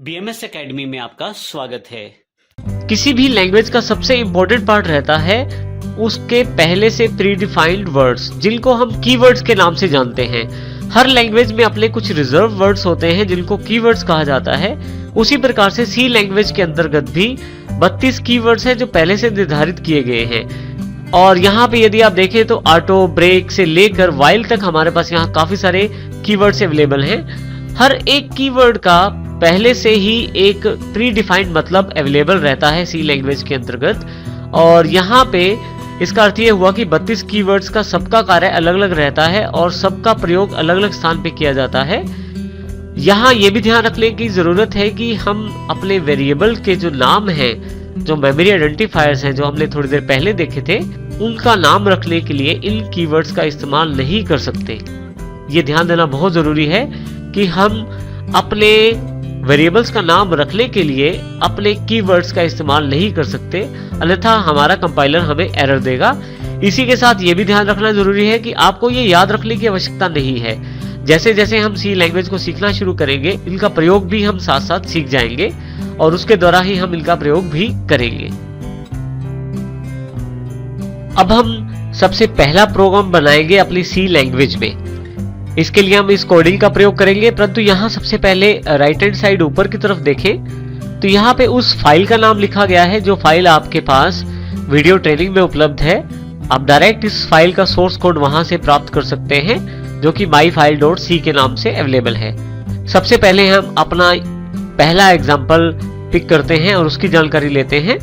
BMS academy में आपका स्वागत है। किसी भी लैंग्वेज का सबसे इम्पोर्टेंट पार्ट रहता है उसके पहले से प्री डिफाइंड वर्ड्स, जिनको हम कीवर्ड्स के नाम से जानते हैं। हर लैंग्वेज में अपने कुछ रिजर्व वर्ड्स होते हैं जिनको कीवर्ड्स कहा जाता है। उसी प्रकार से सी लैंग्वेज के अंतर्गत भी 32 कीवर्ड्स हैं जो पहले से निर्धारित किए गए हैं। और यहाँ पे यदि आप देखें तो ऑटो, ब्रेक से लेकर वाइल तक हमारे पास यहाँ काफी सारे कीवर्ड्स अवेलेबल हैं। हर एक कीवर्ड का पहले से ही एक प्री डिफाइंड मतलब अवेलेबल रहता है सी लैंग्वेज के अंतर्गत। और यहाँ पे इसका अर्थ ये हुआ कि 32 कीवर्ड्स का सबका कार्य अलग अलग रहता है और सबका प्रयोग अलग अलग स्थान पे किया जाता है। यहाँ ये भी ध्यान रखने की जरूरत है कि हम अपने वेरिएबल के जो नाम हैं, जो मेमोरी आइडेंटिफायर्स हैं, जो हमने थोड़ी देर पहले देखे थे, उनका नाम रखने के लिए इन कीवर्ड्स का इस्तेमाल नहीं कर सकते। ये ध्यान देना बहुत जरूरी है कि हम अपने वेरिएबल्स का नाम रखने के लिए अपने कीवर्ड्स का इस्तेमाल नहीं कर सकते, अन्यथा हमारा कंपाइलर हमें एरर देगा। इसी के साथ ये भी ध्यान रखना जरूरी है कि आपको ये याद रखने की आवश्यकता नहीं है। जैसे जैसे हम सी लैंग्वेज को सीखना शुरू करेंगे, इनका प्रयोग भी हम साथ साथ सीख जाएंगे और उसके द्वारा ही हम इनका प्रयोग भी करेंगे। अब हम सबसे पहला प्रोग्राम बनाएंगे अपनी सी लैंग्वेज में। इसके लिए हम इस कोडिंग का प्रयोग करेंगे, परंतु यहाँ सबसे पहले राइट हैंड साइड ऊपर की तरफ देखें तो यहाँ पे उस फाइल का नाम लिखा गया है जो फाइल आपके पास वीडियो ट्रेनिंग में उपलब्ध है। आप डायरेक्ट इस फाइल का सोर्स कोड वहां से प्राप्त कर सकते हैं जो कि myfile.c के नाम से अवेलेबल है। सबसे पहले हम अपना पहला एग्जाम्पल पिक करते हैं और उसकी जानकारी लेते हैं।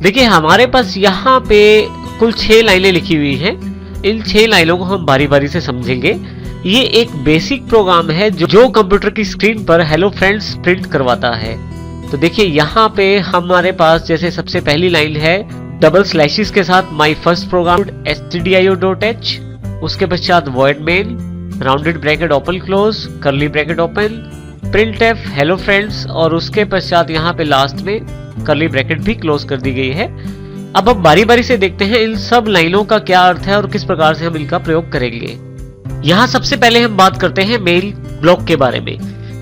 देखिए हमारे पास यहाँ पे कुल 6 लाइनें लिखी हुई हैं। इन 6 लाइनों को हम बारी बारी से समझेंगे। ये एक बेसिक प्रोग्राम है जो कंप्यूटर की स्क्रीन पर हेलो फ्रेंड्स प्रिंट करवाता है। तो देखिए यहाँ पे हमारे पास जैसे सबसे पहली लाइन है डबल स्लैशेस के साथ माय फर्स्ट प्रोग्राम stdio.h, उसके पश्चात void main, rounded bracket open close, curly bracket open, printf hello friends और उसके पश्चात यहाँ पे लास्ट में कर्ली ब्रैकेट भी क्लोज कर दी गई है। अब हम बारी बारी से देखते हैं इन सब लाइनों का क्या अर्थ है और किस प्रकार से हम इनका प्रयोग करेंगे। यहाँ सबसे पहले हम बात करते हैं मेन ब्लॉक के बारे में।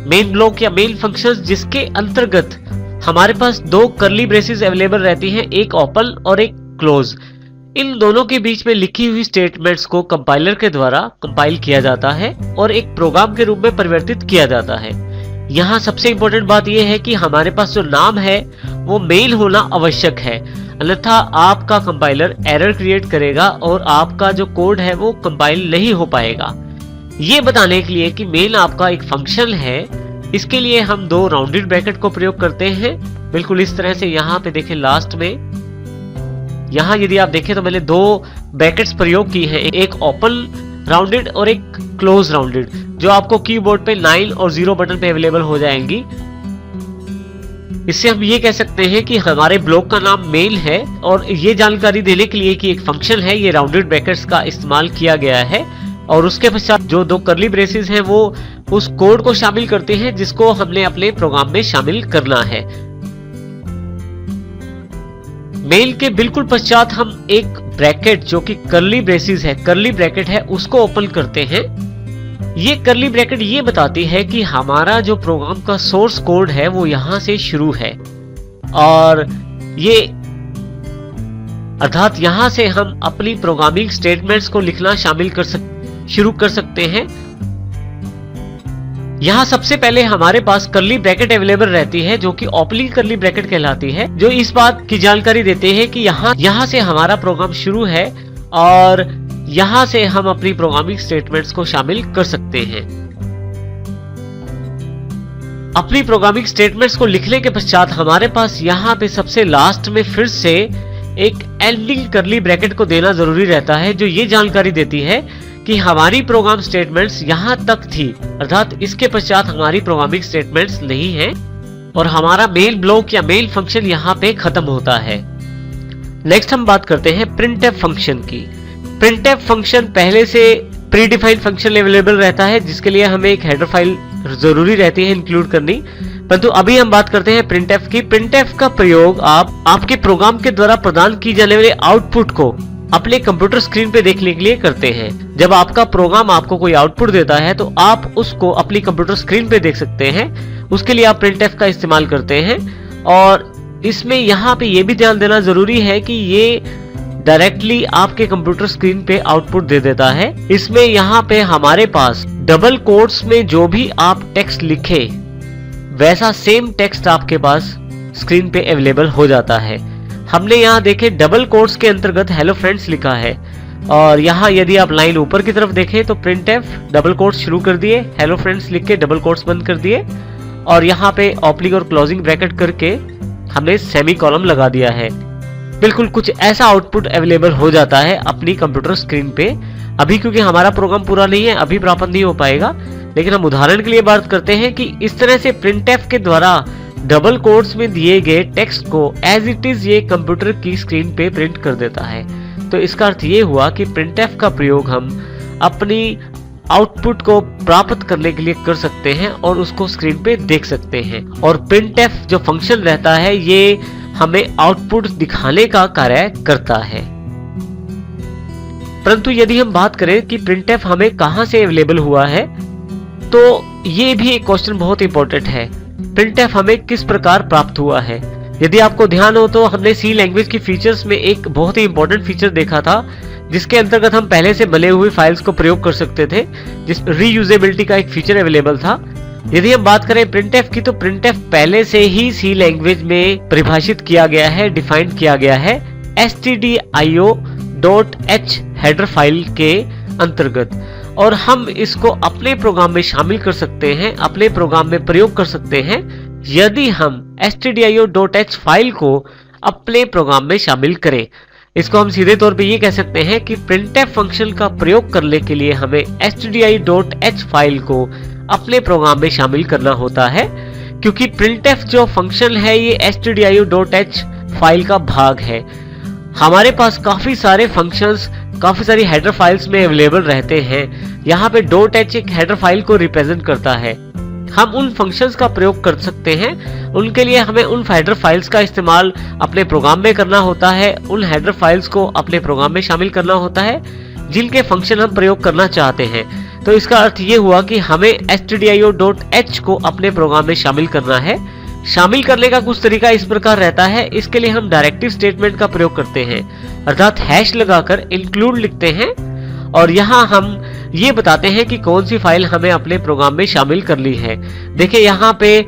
मेन ब्लॉक या मेन फंक्शंस जिसके अंतर्गत हमारे पास 2 कर्ली ब्रेसेस अवेलेबल रहती हैं, एक ओपन और एक क्लोज। इन दोनों के बीच में लिखी हुई स्टेटमेंट्स को कंपाइलर के द्वारा कंपाइल किया जाता है और एक प्रोग्राम के रूप में परिवर्तित किया जाता है। यहाँ सबसे इंपॉर्टेंट बात यह है कि हमारे पास जो नाम है वो मेल होना आवश्यक है, अन्यथा आपका कंपाइलर एरर क्रिएट करेगा और आपका जो कोड है वो कंपाइल नहीं हो पाएगा। ये बताने के लिए कि मेन आपका एक फंक्शन है, इसके लिए हम 2 राउंडेड ब्रैकेट को प्रयोग करते हैं। बिल्कुल इस तरह से यहाँ पे देखें लास्ट में, यहाँ यदि आप देखें तो मैंने 2 ब्रैकेट्स प्रयोग की हैं, एक ओपन राउंडेड और एक क्लोज राउंडेड, जो आपको कीबोर्ड पे 9 और 0 बटन पे अवेलेबल हो जाएंगी। इससे हम ये कह सकते हैं कि हमारे ब्लॉक का नाम मेल है और ये जानकारी देने के लिए कि एक फंक्शन है, ये राउंडेड ब्रैकेट्स का इस्तेमाल किया गया है। और उसके पश्चात जो 2 कर्ली ब्रेसेस हैं वो उस कोड को शामिल करते हैं जिसको हमने अपने प्रोग्राम में शामिल करना है। मेल के बिल्कुल पश्चात हम एक ब्रैकेट जो कि कर्ली ब्रेसेस है, कर्ली ब्रैकेट है, उसको ओपन करते हैं। ये कर्ली ब्रैकेट ये बताती है कि हमारा जो प्रोग्राम का सोर्स कोड है वो यहां से शुरू है और ये अर्थात यहां से हम अपनी प्रोग्रामिंग स्टेटमेंट्स को लिखना शुरू कर सकते हैं। यहां सबसे पहले हमारे पास कर्ली ब्रैकेट अवेलेबल रहती है जो कि ओपनिंग कर्ली ब्रैकेट कहलाती है, जो इस बात की जानकारी देते हैं कि यहां से हमारा प्रोग्राम शुरू है और यहां से हम अपनी प्रोग्रामिंग स्टेटमेंट्स को शामिल कर सकते हैं। अपनी प्रोग्रामिंग स्टेटमेंट्स को लिखने के पश्चात हमारे पास यहां पे सबसे लास्ट में फिर से एक एंडिंग कर्ली ब्रैकेट को देना जरूरी रहता है, जो ये जानकारी देती है कि हमारी प्रोग्राम स्टेटमेंट्स यहां तक थी, अर्थात इसके पश्चात हमारी प्रोग्रामिंग स्टेटमेंट्स नहीं है और हमारा मेल ब्लॉक या मेल फंक्शन यहां पे खत्म होता है। नेक्स्ट हम बात करते हैं printf फंक्शन की। printf फंक्शन पहले से प्री डिफाइंड फंक्शन अवेलेबल रहता है जिसके लिए हमें एक हेडर फाइल जरूरी रहती है इंक्लूड करनी, परंतु अभी हम बात करते हैं printf की। printf का प्रयोग आप आपके प्रोग्राम के द्वारा प्रदान की जाने वाले आउटपुट को अपने कंप्यूटर स्क्रीन पे देखने के लिए करते हैं। जब आपका प्रोग्राम आपको कोई आउटपुट देता है तो आप उसको अपनी कंप्यूटर स्क्रीन पे देख सकते हैं। उसके लिए आप printf का इस्तेमाल करते हैं। और इसमें यहाँ पे ये भी ध्यान देना जरूरी है कि ये डायरेक्टली आपके कंप्यूटर स्क्रीन पे आउटपुट दे देता है। इसमें यहाँ पे हमारे पास डबल कोट्स में जो भी आप टेक्स्ट लिखे वैसा सेम टेक्स्ट आपके पास स्क्रीन पे अवेलेबल हो जाता है। हमने यहाँ देखे डबल कोट्स के अंतर्गत हेलो फ्रेंड्स लिखा है, और यहाँ यदि आप लाइन ऊपर की तरफ देखें तो printf डबल कोट्स शुरू कर दिए, हेलो फ्रेंड्स लिख के डबल कोट्स बंद कर दिए, और यहाँ पे ओपनिंग और क्लोजिंग ब्रैकेट करके हमने सेमी कॉलम लगा दिया है। बिल्कुल कुछ ऐसा आउटपुट अवेलेबल हो जाता है अपनी कंप्यूटर स्क्रीन पे। अभी क्योंकि हमारा प्रोग्राम पूरा नहीं है, अभी प्राप्त नहीं हो पाएगा, लेकिन हम उदाहरण के लिए बात करते हैं कि इस तरह से printf के द्वारा डबल कोट्स में दिए गए टेक्स्ट को एज इट इज ये कंप्यूटर की स्क्रीन पे प्रिंट कर देता है। तो इसका अर्थ ये हुआ कि printf का प्रयोग हम अपनी आउटपुट को प्राप्त करने के लिए कर सकते हैं और उसको स्क्रीन पे देख सकते हैं। और printf जो फंक्शन रहता है ये हमें आउटपुट दिखाने का कार्य करता है। परंतु यदि हम बात करें कि printf हमें कहां से अवेलेबल हुआ है, तो ये भी एक क्वेश्चन बहुत इंपॉर्टेंट है। printf हमें किस प्रकार प्राप्त हुआ है? यदि आपको ध्यान हो तो हमने सी लैंग्वेज की फीचर्स में एक बहुत ही इंपॉर्टेंट फीचर देखा था, जिसके अंतर्गत हम पहले से बने हुए फाइल्स को प्रयोग कर सकते थे, जिस रीयूजेबिलिटी का एक फीचर अवेलेबल था। यदि हम बात करें printf की, तो printf पहले से ही सी लैंग्वेज में परिभाषित किया गया है, डिफाइंड किया गया है stdio.h हेडर फाइल के अंतर्गत, और हम इसको अपने प्रोग्राम में शामिल कर सकते हैं, अपने प्रोग्राम में प्रयोग कर सकते हैं यदि हम stdio.h फाइल को अपने प्रोग्राम में शामिल करें। इसको हम सीधे तौर पे ये कह सकते हैं कि printf फंक्शन का प्रयोग करने के लिए हमें stdio.h फाइल को अपने प्रोग्राम में शामिल करना होता है, क्योंकि printf जो फंक्शन है ये stdio.h फाइल का भाग है। हमारे पास काफी सारे फंक्शंस काफी सारी हेडर फाइल्स में अवेलेबल रहते हैं। यहाँ पे .h एक हेडर फाइल को रिप्रेजेंट करता है। हम उन फंक्शंस का प्रयोग कर सकते हैं, उनके लिए हमें उन हेडर फाइल्स का इस्तेमाल अपने प्रोग्राम में करना होता है, उन हेडर फाइल्स को अपने प्रोग्राम में शामिल करना होता है जिनके फंक्शन हम प्रयोग करना चाहते हैं। तो इसका अर्थ ये हुआ कि हमें stdio.h को अपने प्रोग्राम में शामिल करना है। शामिल करने का कुछ तरीका इस प्रकार रहता है। इसके लिए हम डायरेक्टिव स्टेटमेंट का प्रयोग करते हैं, अर्थात हैश लगाकर इंक्लूड लिखते हैं, और यहाँ हम ये बताते हैं कि कौन सी फाइल हमें अपने प्रोग्राम में शामिल कर ली है। देखिए यहाँ पे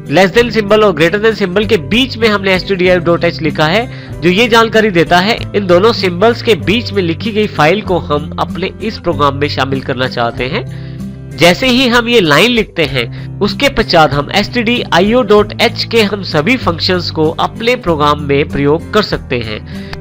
लेस देन सिंबल और ग्रेटर देन सिंबल के बीच में हमने stdio.h लिखा है, जो ये जानकारी देता है इन दोनों सिंबल्स के बीच में लिखी गई फाइल को हम अपने इस प्रोग्राम में शामिल करना चाहते हैं। जैसे ही हम ये लाइन लिखते हैं, उसके पश्चात हम stdio.h के हम सभी फंक्शंस को अपने प्रोग्राम में प्रयोग कर सकते हैं।